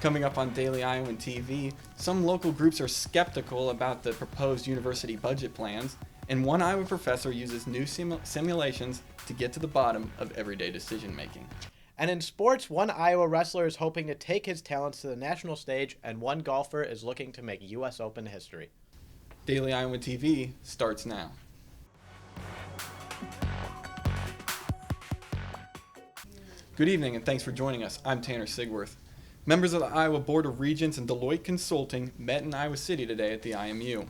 Coming up on Daily Iowan TV, some local groups are skeptical about the proposed university budget plans, and one Iowa professor uses new simulations to get to the bottom of everyday decision making. And in sports, one Iowa wrestler is hoping to take his talents to the national stage, and one golfer is looking to make U.S. Open history. Daily Iowa TV starts now. Good evening and thanks for joining us. I'm Tanner Sigworth. Members of the Iowa Board of Regents and Deloitte Consulting met in Iowa City today at the IMU.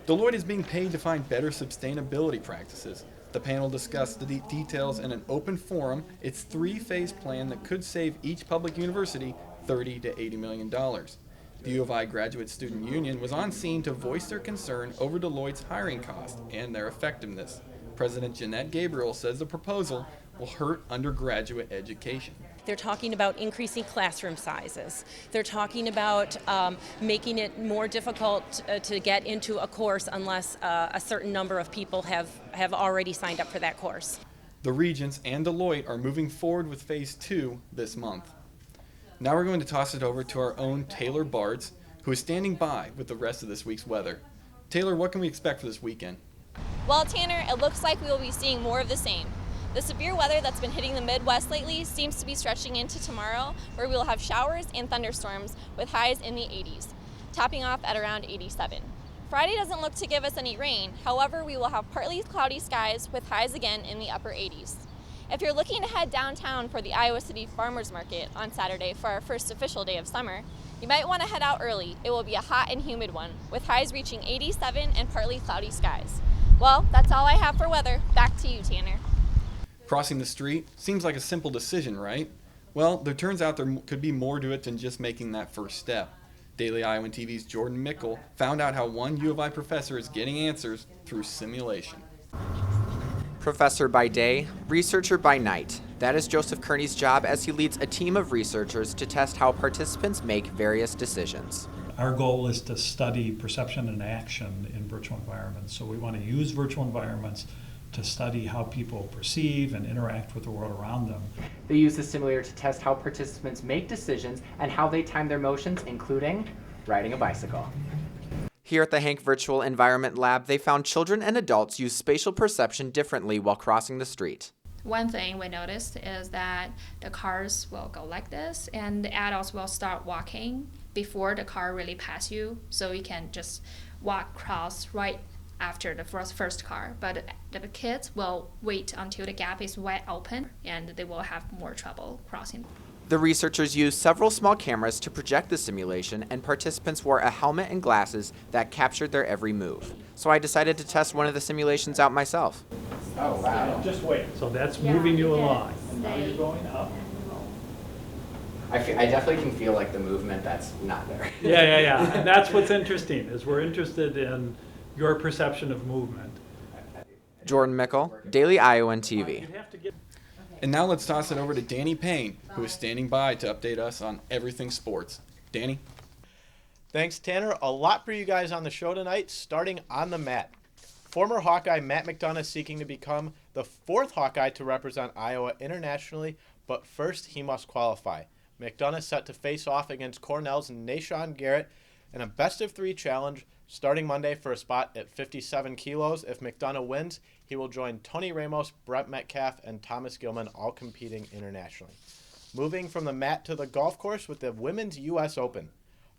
Deloitte is being paid to find better sustainability practices. The panel discussed the details in an open forum, its three-phase plan that could save each public university $30 to $80 million. The U of I Graduate Student Union was on scene to voice their concern over Deloitte's hiring costs and their effectiveness. President Jeanette Gabriel says the proposal will hurt undergraduate education. They're talking about increasing classroom sizes. They're talking about making it more difficult to get into a course unless a certain number of people have already signed up for that course. The Regents and Deloitte are moving forward with Phase 2 this month. Now we're going to toss it over to our own Taylor Bartz, who is standing by with the rest of this week's weather. Taylor, what can we expect for this weekend? Well, Tanner, it looks like we will be seeing more of the same. The severe weather that's been hitting the Midwest lately seems to be stretching into tomorrow, where we will have showers and thunderstorms with highs in the 80s, topping off at around 87. Friday doesn't look to give us any rain, however, we will have partly cloudy skies with highs again in the upper 80s. If you're looking to head downtown for the Iowa City Farmers Market on Saturday for our first official day of summer, you might want to head out early. It will be a hot and humid one, with highs reaching 87 and partly cloudy skies. Well, that's all I have for weather. Back to you, Tanner. Crossing the street seems like a simple decision, right? Well, there turns out there could be more to it than just making that first step. Daily Iowan TV's Jordan Mickle found out how one U of I professor is getting answers through simulation. Professor by day, researcher by night. That is Joseph Kearney's job as he leads a team of researchers to test how participants make various decisions. Our goal is to study perception and action in virtual environments. So we want to use virtual environments to study how people perceive and interact with the world around them. They use the simulator to test how participants make decisions and how they time their motions, including riding a bicycle. Here at the Hank Virtual Environment Lab, they found children and adults use spatial perception differently while crossing the street. One thing we noticed is that the cars will go like this, and the adults will start walking before the car really passes you, so you can just walk across right after the first car. But the kids will wait until the gap is wide open, and they will have more trouble crossing. The researchers used several small cameras to project the simulation, and participants wore a helmet and glasses that captured their every move. So I decided to test one of the simulations out myself. Oh, wow. Just wait. So that's moving you along. And now you're going up. I definitely can feel like the movement that's not there. Yeah. And that's what's interesting, is we're interested in your perception of movement. Jordan Mickle, Daily Iowan TV. And now let's toss it over to Danny Payne, who is standing by to update us on everything sports. Danny? Thanks, Tanner. A lot for you guys on the show tonight, starting on the mat. Former Hawkeye Matt McDonough seeking to become the fourth Hawkeye to represent Iowa internationally, but first he must qualify. McDonough set to face off against Cornell's Nashawn Garrett in a best-of-3 challenge starting Monday for a spot at 57 kilos. If McDonough wins, he will join Tony Ramos, Brett Metcalf, and Thomas Gilman, all competing internationally. Moving from the mat to the golf course with the Women's U.S. Open.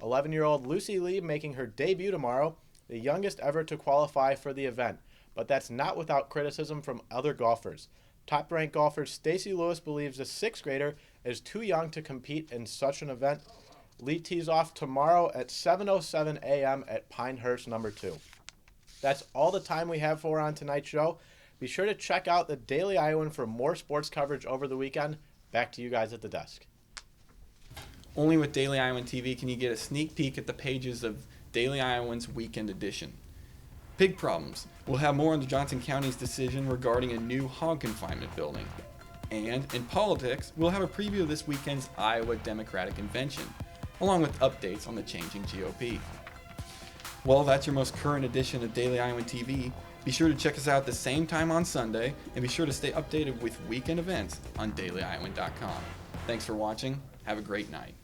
11-year-old Lucy Lee making her debut tomorrow, the youngest ever to qualify for the event. But that's not without criticism from other golfers. Top-ranked golfer Stacy Lewis believes the sixth grader is too young to compete in such an event. Lee tees off tomorrow at 7:07 a.m. at Pinehurst number 2. That's all the time we have for on tonight's show. Be sure to check out the Daily Iowan for more sports coverage over the weekend. Back to you guys at the desk. Only with Daily Iowan TV can you get a sneak peek at the pages of Daily Iowan's Weekend Edition. Pig problems. We'll have more on the Johnson County's decision regarding a new hog confinement building. And in politics, we'll have a preview of this weekend's Iowa Democratic Convention, along with updates on the changing GOP. Well, that's your most current edition of Daily Iowan TV. Be sure to check us out at the same time on Sunday, and be sure to stay updated with weekend events on dailyiowan.com. Thanks for watching. Have a great night.